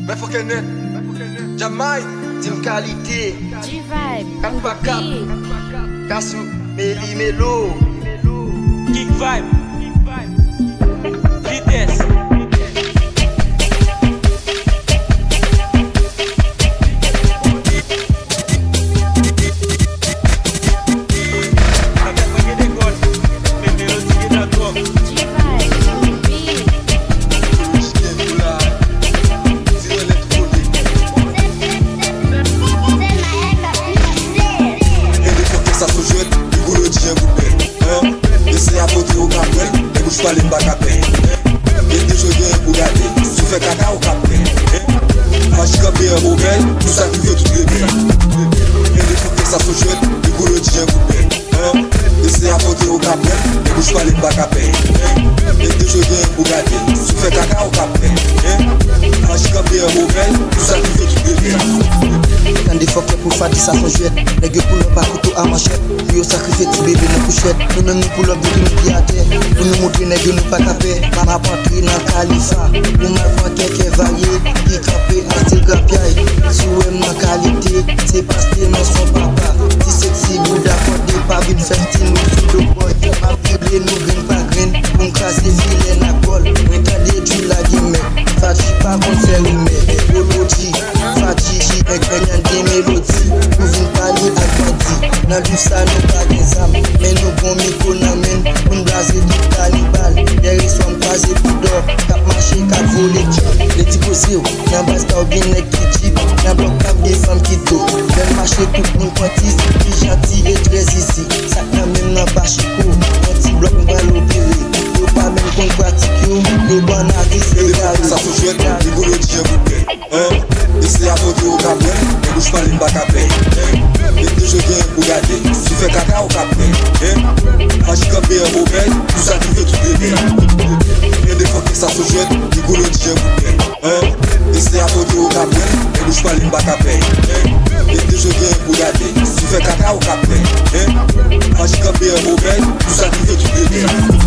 Mais faut qu'elle naisse. Jamaï, team qualité. G-Vibe. 4x4. Kassou, Méli Mélo. Kick Vibe. Vitesse. Fale mba kape Gende jogue pou gade Sou fe kaka ou kape Faji kape un bobel Nou sakrive tout bebe Gende fouke sa sou jwet Di kou le dijen koupe Ese apote ou kape Ne bouche fale mba kape Gende jogue pou gade Sou fe kaka ou kape Faji kape un bobel Nou sakrive tout bebe Quand des fuck pour faire ça son jouet les gars pour le pas couteau à manchette puis au sacrifier tout bébé dans couchette nous même nous pour le but nous qui à terre pour nous montrer les gars nous pas taper maman pantry dans califa pour mal voir quelqu'un varié qui campé à style gapiaille sous dans qualité c'est parce que non son papa si sexy bouda côté pas vite fertile nous sous le boy pas brûler nous green pas green pour casser filet na colle regarder tu la game ça pas qu'on fait rimer Oloti Fati des mélodies, nous venons parler à Bandi. Dans le ça, nous pas des âmes, mais nous bon micro n'amène. Nous blaser tout cannibal, derrière soit croisé pour d'or. Cap marché, cap volé, les petits posés, dans bas t'as bien les qui jeep, dans bloc cap des femmes qui do. Dans le marché, tout le monde quantise, qui gentil et très ici. Ça n'amène dans Bachico, un petit bloc, on va l'opérer. Yo pas même qu'on pratique, le bon artiste, c'est carré. Ça se joue, les gros le dieu vous plaît. Ese apote ou kape, ne bouche fale mba kape Gende jogue pou gade, sou fe kaka ou kape Faji kape un bobel, nou sakrive tout bebe Gende foke sa sou jwet, di kou le dijen pou ple Ese apote ou kape, ne bouche fale mba kape Gende jogue pou gade, sou fe kaka ou kape Faji kape un bobel, nou sakrive tout bebe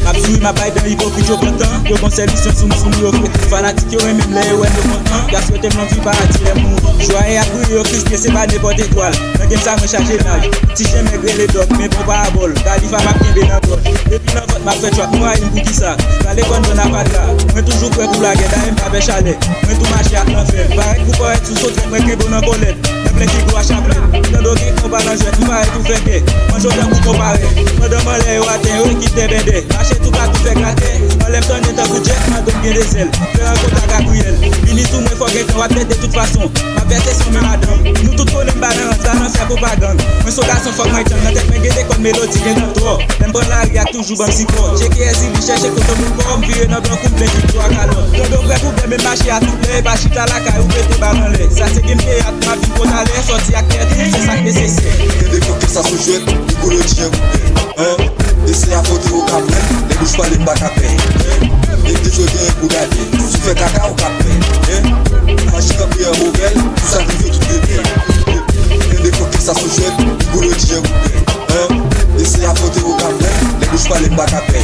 Absolue ma baille d'un hypocrite au content Yo bon service sous yo fanatique yo même les ouais yo content Car souhaité mon vie pas attirer mou Joie à courir yo Christ c'est pas n'importe étoile Dans game ça me charger l'âge Si j'aime maigre les docs mais bon pas à bol Khalifa m'a bien bien encore Depuis dans votre m'a fait choix moi une bouki ça Dans les bonnes on a pas de là Moi toujours prêt pour la guerre d'ailleurs pas chalet Moi tout marcher à l'enfer Pareil pour pas être sous sauter moi que bon en colette Même les figures à chapelet Dans dogué qu'on va dans jet nous pareil tout fait que Moi j'entends pour comparer Moi demande les yo atteint yo qui te bébé tout ka tout fait gratter On l'aime ton état coup jet, ma donne bien des ailes Faire un compte à Gabriel Fini tout moi faut que on va peut-être de toute façon Ma vérité c'est même madame Nous tout connaissons balance, ça n'en fait propagande Moi son garçon faut que moi tienne, dans tête moi guette comme mélodie qui est dans trop L'aime prendre la riak toujours bon psycho J'ai qui est si cherche que tout le monde virer dans blanc complet victoire calot Quand on vrai pour bien marcher à tout les pas chita la caille ou péter ballon les Ça c'est game qui a ma vie pour aller sortir à tête c'est ça que c'est Gende foke sa sou jwet, di kou le dijen koupe Ese apote ou kape, ne bouche fale mba kape Gende jogue pou gade, sou fe kaka ou kape Faji kape un bobel, nou sakrive tout bebe Gende foke sa sou jwet, di kou le dijen koupe Ese apote ou kape, ne bouche fale mba kape